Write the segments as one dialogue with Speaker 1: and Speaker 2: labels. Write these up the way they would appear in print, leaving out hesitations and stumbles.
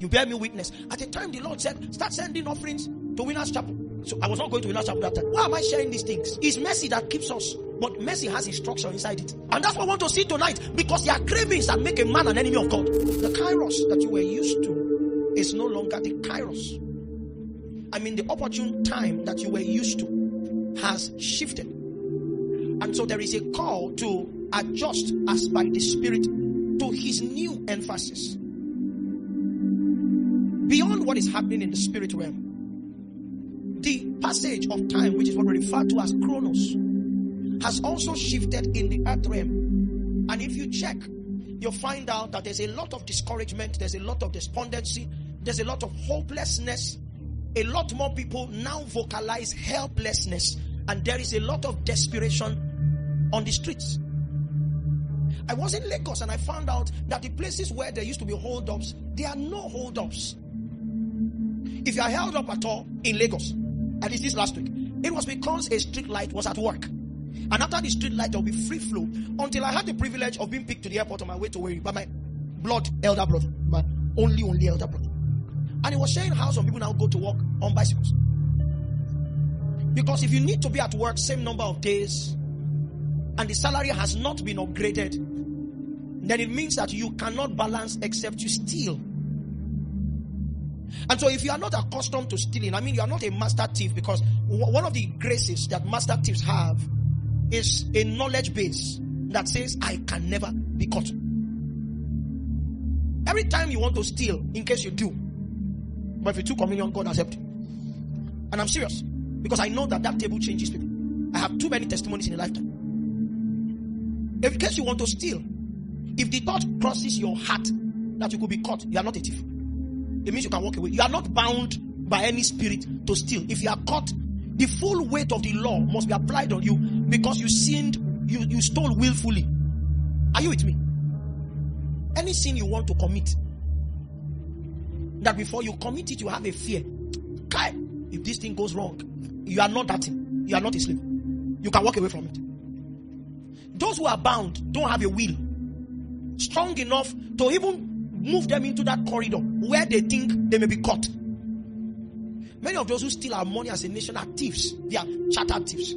Speaker 1: You bear me witness. At the time the Lord said, start sending offerings to Winners Chapel. So I was not going to Winners Chapel that time. Why am I sharing these things? It's mercy that keeps us. But mercy has instruction inside it. And that's what I want to see tonight. Because there are cravings that make a man an enemy of God. The kairos that you were used to is no longer the kairos. I mean, the opportune time that you were used to has shifted. And so there is a call to adjust as by the Spirit to his new emphasis. Beyond what is happening in the spirit realm, the passage of time, which is what we refer to as chronos, has also shifted in the earth realm. And if you check, you'll find out that there's a lot of discouragement, there's a lot of despondency, there's a lot of hopelessness. A lot more people now vocalize helplessness, and there is a lot of desperation on the streets. I was in Lagos and I found out that the places where there used to be hold-ups, there are no hold-ups. If you are held up at all in Lagos, at least this last week, it was because a street light was at work. And after the street light, there will be free flow until I had the privilege of being picked to the airport on my way to Wari by my elder brother, my only elder brother. And he was showing how some people now go to work on bicycles. Because if you need to be at work same number of days and the salary has not been upgraded, then it means that you cannot balance except you steal. And so if you are not accustomed to stealing, I mean you are not a master thief, because one of the graces that master thieves have is a knowledge base that says I can never be caught. Every time you want to steal, in case you do, but if you took communion, God has helped you. And I'm serious, because I know that table changes people. I have too many testimonies in a lifetime. If in case you want to steal, if the thought crosses your heart that you could be caught, you are not a thief. It means you can walk away. You are not bound by any spirit to steal. If you are caught, the full weight of the law must be applied on you because you sinned, you stole willfully. Are you with me? Any sin you want to commit, that before you commit it, you have a fear. If this thing goes wrong, you are not that thing. You are not a slave. You can walk away from it. Those who are bound don't have a will strong enough to even move them into that corridor where they think they may be caught. Many of those who steal our money as a nation are thieves. They are chartered thieves.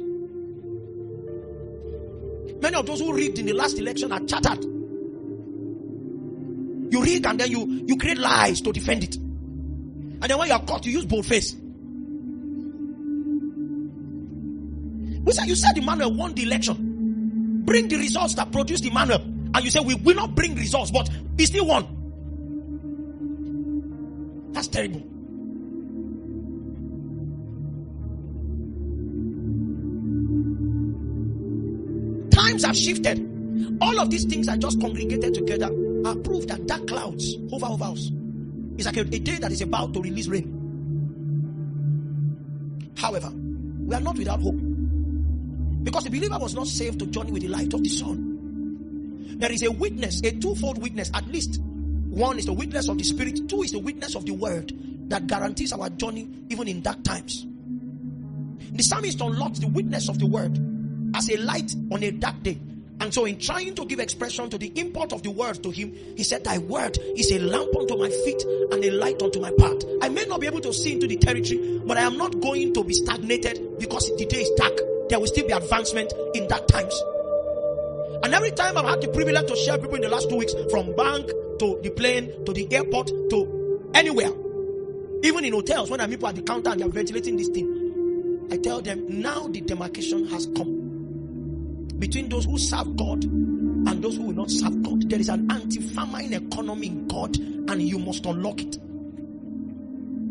Speaker 1: Many of those who rigged in the last election are chartered. You rig and then you create lies to defend it. And then when you are caught, you use boldface. You said Emmanuel won the election. Bring the results that produced Emmanuel. And you say we will not bring results, but he still won. That's terrible. Times have shifted. All of these things are just congregated together are proof that dark clouds hover over us. It's like a day that is about to release rain. However, we are not without hope. Because the believer was not saved to journey with the light of the sun. There is a witness, a twofold witness at least. One is the witness of the Spirit. Two is the witness of the Word that guarantees our journey even in dark times. The psalmist unlocked the witness of the Word as a light on a dark day. And so in trying to give expression to the import of the Word to him, he said, thy Word is a lamp unto my feet and a light unto my path. I may not be able to see into the territory, but I am not going to be stagnated because the day is dark. There will still be advancement in dark times. And every time I've had the privilege to share people in the last 2 weeks, from bank to the plane to the airport to anywhere, even in hotels, when I'm people at the counter and they're ventilating this thing, I tell them now the demarcation has come between those who serve God and those who will not serve God. There is an anti-famine economy in God, and you must unlock it.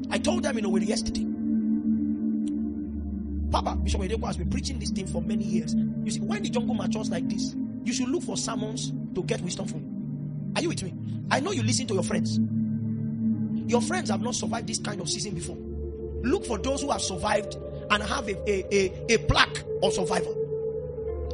Speaker 1: I told them in Owerri yesterday, Papa Bishop Edeko has been preaching this thing for many years. You see, when the jungle matures like this, you should look for sermons to get wisdom from. Are you with me? I know you listen to your friends. Your friends have not survived this kind of season before. Look for those who have survived and have a plaque of survival.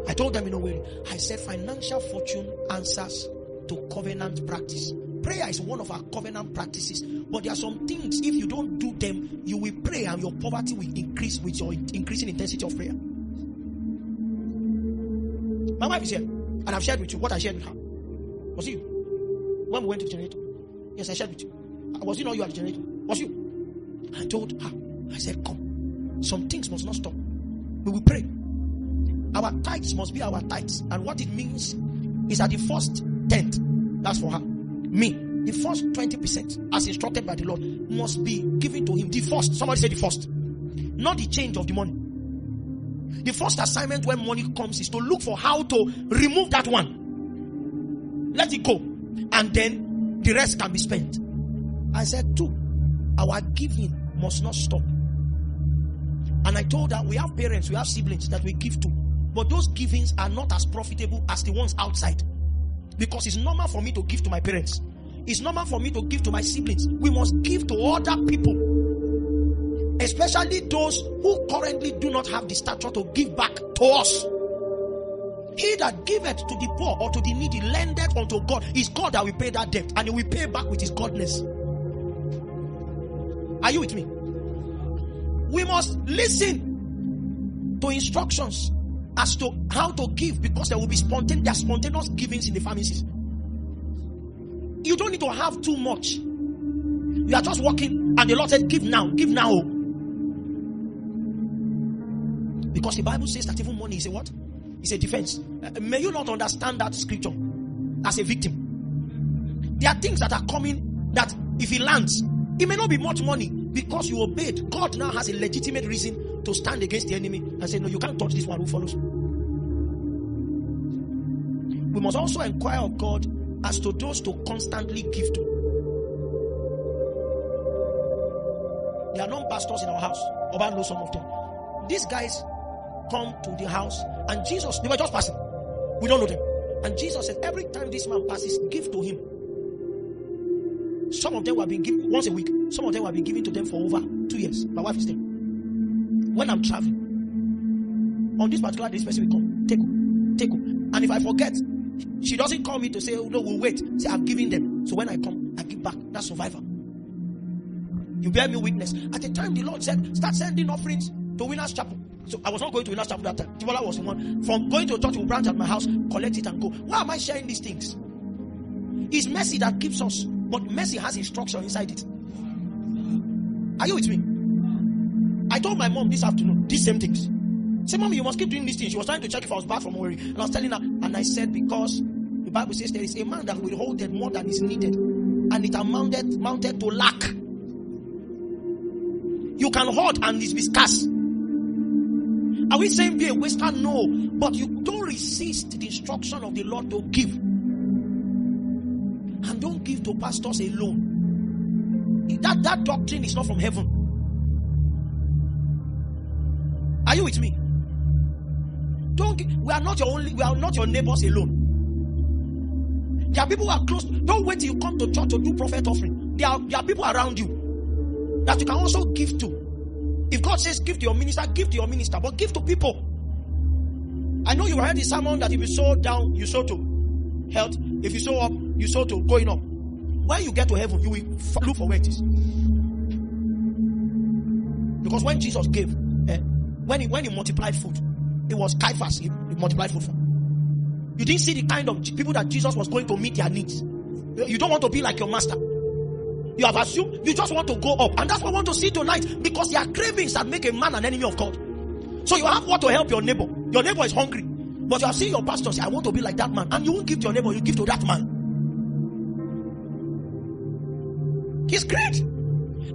Speaker 1: I told them in a way, I said financial fortune answers to covenant practice. Prayer is one of our covenant practices, but there are some things, if you don't do them, you will pray and your poverty will increase with your increasing intensity of prayer. My wife is here, and I've shared with you what I shared with her. Was it you? When we went to the generator? Yes, I shared with you. Was it not you at the generator? Was you? I told her, I said, come. Some things must not stop. We will pray. Our tithes must be our tithes. And what it means is that the first 10th, that's for her. Me, the first 20%, as instructed by the Lord, must be given to him. The first, somebody say the first. Not the change of the money. The first assignment when money comes is to look for how to remove that one. Let it go. And then the rest can be spent. I said, 2, our giving must not stop. And I told her, we have parents, we have siblings that we give to. But those givings are not as profitable as the ones outside. Because it's normal for me to give to my parents. It's normal for me to give to my siblings. We must give to other people. Especially those who currently do not have the stature to give back to us. He that giveth to the poor or to the needy lendeth unto God. It's God that will pay that debt. And he will pay back with his godness. Are you with me? We must listen to instructions as to how to give, because there will be spontaneous givings in the pharmacies. You don't need to have too much. You are just walking and the Lord said, give now, give now. Because the Bible says that even money is a what? It's a defense. May you not understand that scripture as a victim. There are things that are coming that if it lands, it may not be much money because you obeyed. God now has a legitimate reason to stand against the enemy and say, no, you can't touch this one who follows. We must also inquire of God as to those to constantly give to. There are non-pastors in our house. Oba knows some of them. These guys come to the house and Jesus, they were just passing. We don't know them. And Jesus said, every time this man passes, give to him. Some of them were being given once a week. Some of them were being given to them for over 2 years. My wife is there. When I'm traveling, on this particular day, this person will come. Take. And if I forget, she doesn't call me to say, oh, no, we'll wait. Say, I've given them. So when I come, I give back. That's survival. You bear me witness. At the time, the Lord said, start sending offerings to Winners Chapel. So I was not going to Winners Chapel that time. Tibola was the one. From going to a church, we'll branch at my house, collect it and go. Why am I sharing these things? It's mercy that keeps us. But mercy has instruction inside it. Are you with me? I told my mom this afternoon, these same things. Say, Mom, you must keep doing these things. She was trying to check if I was back from worry. And I was telling her, and I said, because the Bible says there is a man that will hold it more than is needed. And it amounted to lack. You can hoard and it be scarce. Are we saying be a waster? No. But you don't resist the instruction of the Lord to give. And don't give to pastors alone. That doctrine is not from heaven. Are you with me? We are not your neighbors alone. There are people who are close. Don't wait till you come to church to do prophet offering. There are people around you that you can also give to. If God says give to your minister, give to your minister, but give to people. I know you heard the sermon that if you sow down, you sow to health. If you sow up, you sow to going up. When you get to heaven, you will look for where it is. Because when Jesus gave, when he multiplied food, it was Caiaphas he multiplied food for. You didn't see the kind of people that Jesus was going to meet their needs. You don't want to be like your master. You have assumed you just want to go up. And that's what I want to see tonight. Because there are cravings that make a man an enemy of God. So you have what to help your neighbor. Your neighbor is hungry. But you have seen your pastor say, I want to be like that man. And you won't give to your neighbor, you give to that man. He's great.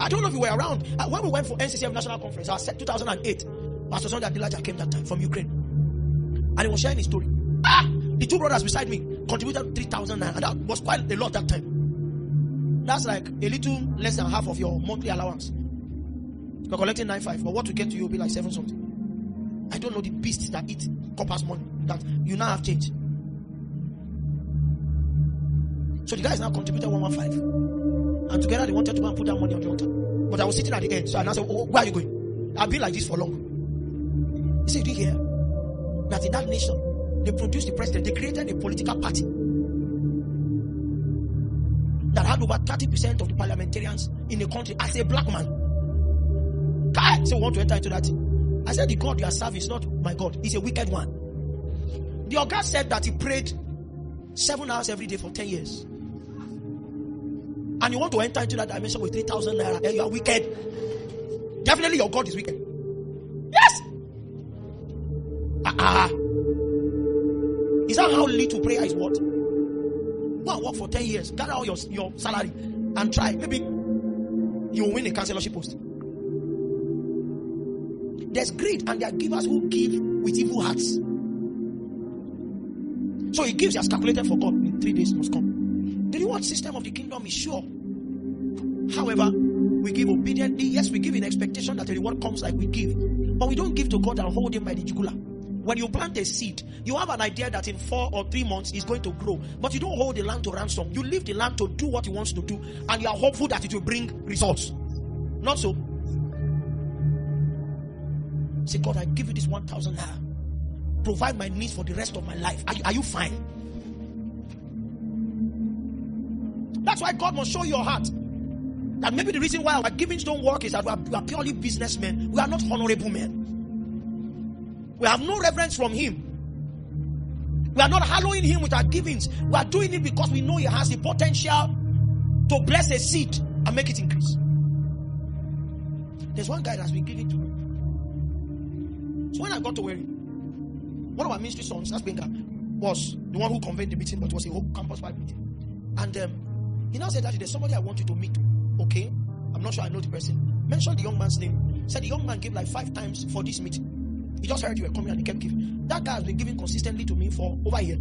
Speaker 1: I don't know if you were around. When we went for NCCF National Conference, 2008, Pastor Sunday Adilaja came that time from Ukraine. And he was sharing his story. The two brothers beside me contributed 3,000 naira. And that was quite a lot that time. That's like a little less than half of your monthly allowance. You're collecting 9,500, but what will get to you will be like 7 something. I don't know the beasts that eat coppers money that you now have changed. So the guys now contributed 115. And together they wanted to go and put that money on the altar. But I was sitting at the end. So I now said, where are you going? I've been like this for long. He said, do you hear that in that nation, they produced the president, they created a political party that had over 30% of the parliamentarians in the country as a black man. God, so we want to enter into that thing. I said, the God you are serving is not my God. He's a wicked one. The Oga said that he prayed 7 hours every day for 10 years. and you want to enter into that dimension with 3,000 naira, and you are wicked. Definitely your God is wicked. Yes. Is that how little prayer is what? Go and work for 10 years, gather all your salary and try. Maybe you will win a councillorship post. There's greed, and there are givers who give with evil hearts. So he gives, he has calculated for God. In 3 days must come. The reward system of the kingdom is sure. However, we give obediently. Yes, we give in expectation that the reward comes like we give. But we don't give to God and hold him by the jugular. When you plant a seed, you have an idea that in 4 or 3 months it's going to grow. But you don't hold the land to ransom. You leave the land to do what it wants to do. And you are hopeful that it will bring results. Not so. Say, God, I give you this 1,000 naira. Provide my needs for the rest of my life. Are you fine? That's why God must show your heart. That maybe the reason why our givings don't work is that we are purely businessmen. We are not honorable men. We have no reverence from him. We are not hallowing him with our givings. We are doing it because we know he has the potential to bless a seed and make it increase. There's one guy that's been giving to me. So when I got to Wari, one of our ministry sons, that's Benga, was the one who convened the meeting, but it was a whole campus-wide meeting. And he now said that there's somebody I want you to meet. Okay, I'm not sure I know the person. Mentioned the young man's name. Said the young man gave like 5 times for this meeting. He just heard you were coming and he kept giving. That guy has been giving consistently to me for over a year.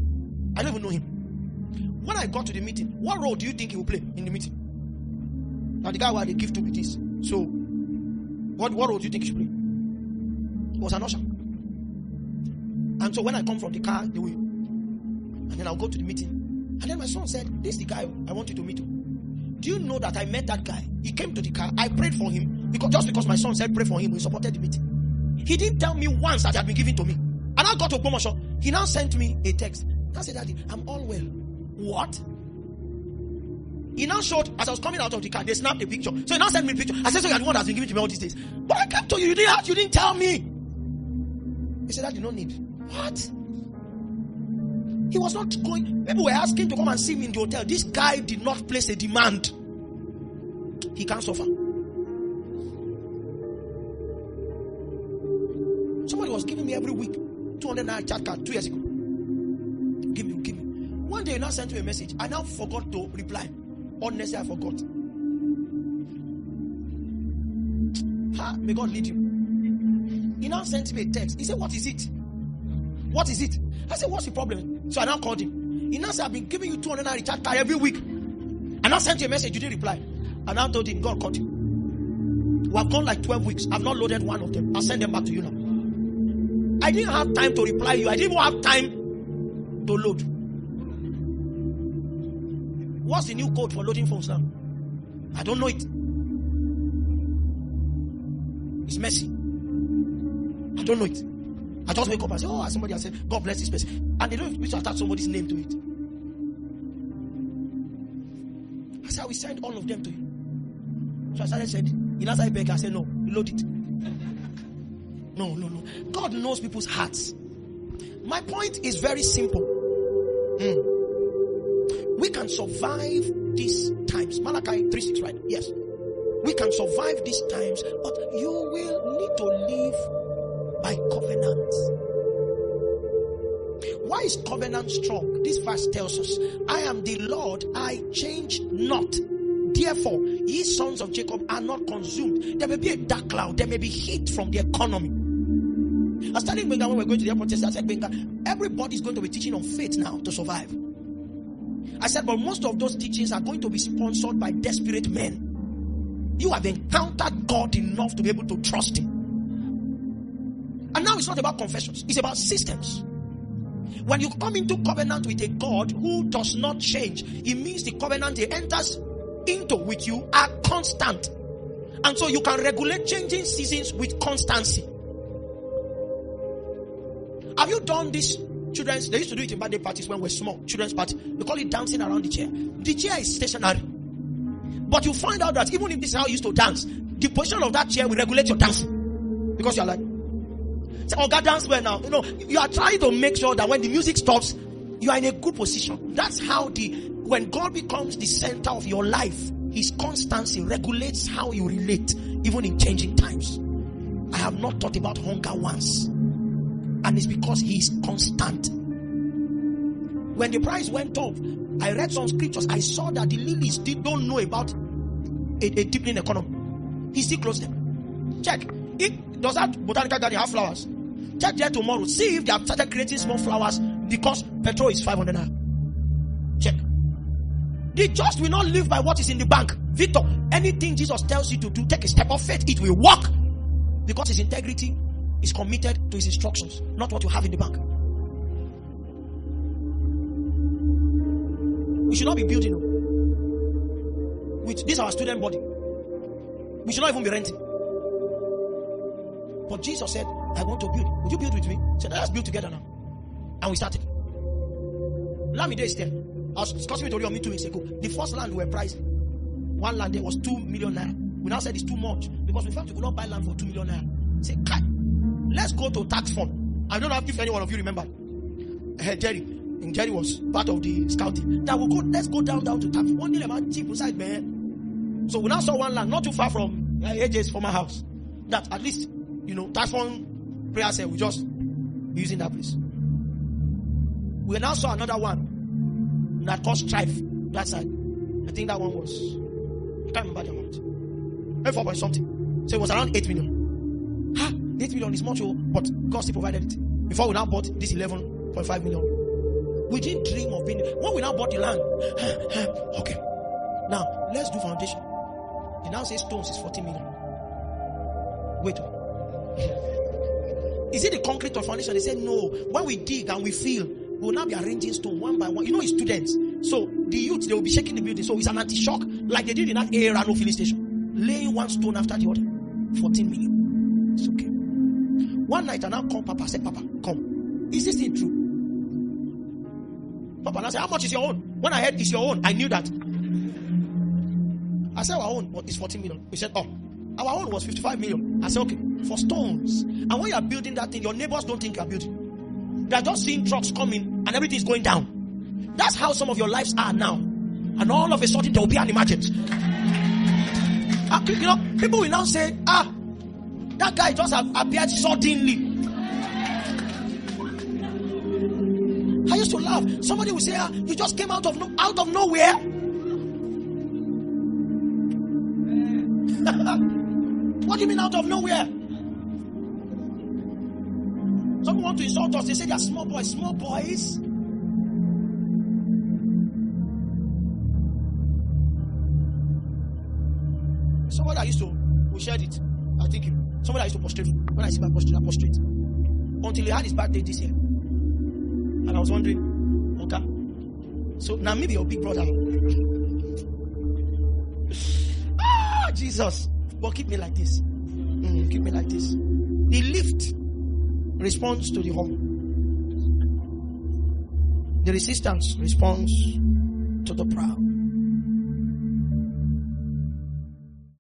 Speaker 1: I don't even know him. When I got to the meeting, what role do you think he will play in the meeting? Now the guy who had a gift to me this. So, what role do you think he should play? He was an usher. And so when I come from the car, they will, and then I'll go to the meeting. And then my son said, this is the guy I want you to meet. Do you know that I met that guy? He came to the car. I prayed for him just because my son said pray for him. He supported the meeting. He didn't tell me once that he had been given to me. And I got to promotion. He now sent me a text. I said, Daddy, I'm all well. What? He now showed, as I was coming out of the car, they snapped a picture. So he now sent me a picture. I said, so you're the one that's been given to me all these days. But I came to you. You didn't tell me. He said, Daddy, no need. What? He was not going. People were asking to come and see me in the hotel. This guy did not place a demand. He can't suffer. Somebody was giving me every week 200 naira chat card 2 years ago. Give me. One day he now sent me a message. I now forgot to reply. Honestly, I forgot. May God lead you. He now sent me a text. He said, what is it? What is it? I said, what's the problem? So I now called him. He now said, I've been giving you 200 naira chat card every week. I now sent you a message. You didn't reply. I now told him, God caught you. We have gone like 12 weeks. I've not loaded one of them. I'll send them back to you now. I didn't have time to reply you. I didn't even have time to load. What's the new code for loading phones now? I don't know it. It's messy. I don't know it. I just wake up and say, oh, somebody has said, God bless this person. And they don't wish to attach somebody's name to it. I said, I will send all of them to you. So I started sending. He now started begging. I said, no, load it. No. God knows people's hearts. My point is very simple. We can survive these times. Malachi 3:6, right? Yes. We can survive these times, but you will need to live by covenant. Why is covenant strong? This verse tells us, I am the Lord, I change not. Therefore, ye sons of Jacob are not consumed. There may be a dark cloud, there may be heat from the economy. I was telling Benga when we were going to the airport yesterday, I said, Benga, everybody's going to be teaching on faith now to survive. I said, but most of those teachings are going to be sponsored by desperate men. You have encountered God enough to be able to trust him. And now it's not about confessions, it's about systems. When you come into covenant with a God who does not change, it means the covenant he enters into with you are constant. And so you can regulate changing seasons with constancy. Have you done this? Children's, they used to do it in birthday parties when we're small. Children's party. We call it dancing around the chair. The chair is stationary. But you find out that even if this is how you used to dance, the position of that chair will regulate your dancing. Because you're like, oh, God, dance well now. You are trying to make sure that when the music stops, you are in a good position. That's how when God becomes the center of your life, His constancy regulates how you relate, even in changing times. I have not thought about hunger once, and it's because He is constant. When the price went up, I read some scriptures. I saw that the lilies don't know about a deepening economy. He still closed them. Check. Does that botanical garden have flowers? Check there tomorrow. See if they have started creating small flowers because petrol is 500 naira. Check. The just will not live by what is in the bank. Victor, anything Jesus tells you to do, take a step of faith. It will work. Because his integrity is committed to his instructions, not what you have in the bank. We should not be building with this our student body. We should not even be renting. But Jesus said, I want to build. Would you build with me? He said, let's build together now. And we started. Lamide is there. I was discussing with Orion 2 weeks ago. The first land we were pricing. One land there was 2 million naira. We now said it's too much because we felt we could not buy land for 2 million naira. Say, let's go to tax fund. I don't know if any one of you remember. Jerry was part of the scouting. That let's go down to tax. One day about cheap inside man. So we now saw one land not too far from AJ's former house. That at least, tax fund prayer cell, we just using that place. We now saw another one that caused strife that side. I think that one was, I can't remember the amount. 4 point something. So it was around 8 million. 8 million is much, but God still provided it. Before we now bought this 11.5 million. We didn't dream of being, when we now bought the land, okay, now let's do foundation. They now say stones is 40 million. Wait. Is it the concrete or foundation? They said no. When we dig and we fill, we will now be arranging stone one by one. It's students. So the youth, they will be shaking the building. So it's an anti-shock, like they did in that Rano filling station. Laying one stone after the other. 14 million. It's okay. One night I now called Papa, said, Papa, come. Is this thing true? Papa now said, how much is your own? When I heard it's your own, I knew that. I said our own, but it's 14 million. We said, our own was 55 million. I said, okay, for stones. And when you are building that thing, your neighbors don't think you are building. They are just seeing trucks coming and everything is going down. That's how some of your lives are now. And all of a sudden there will be an emergence. People will now say, that guy just appeared suddenly. I used to laugh. Somebody will say, you just came out of nowhere. What do you mean out of nowhere? Someone want to insult us. They say they are small boys. Small boys? Somebody I used to, we shared it. I think somebody I used to prostrate. When I see my posture, I prostrate. Until he had his birthday this year. And I was wondering, okay. So now maybe your big brother. Jesus. But keep me like this. Keep me like this. The lift responds to the humble. The resistance responds to the proud.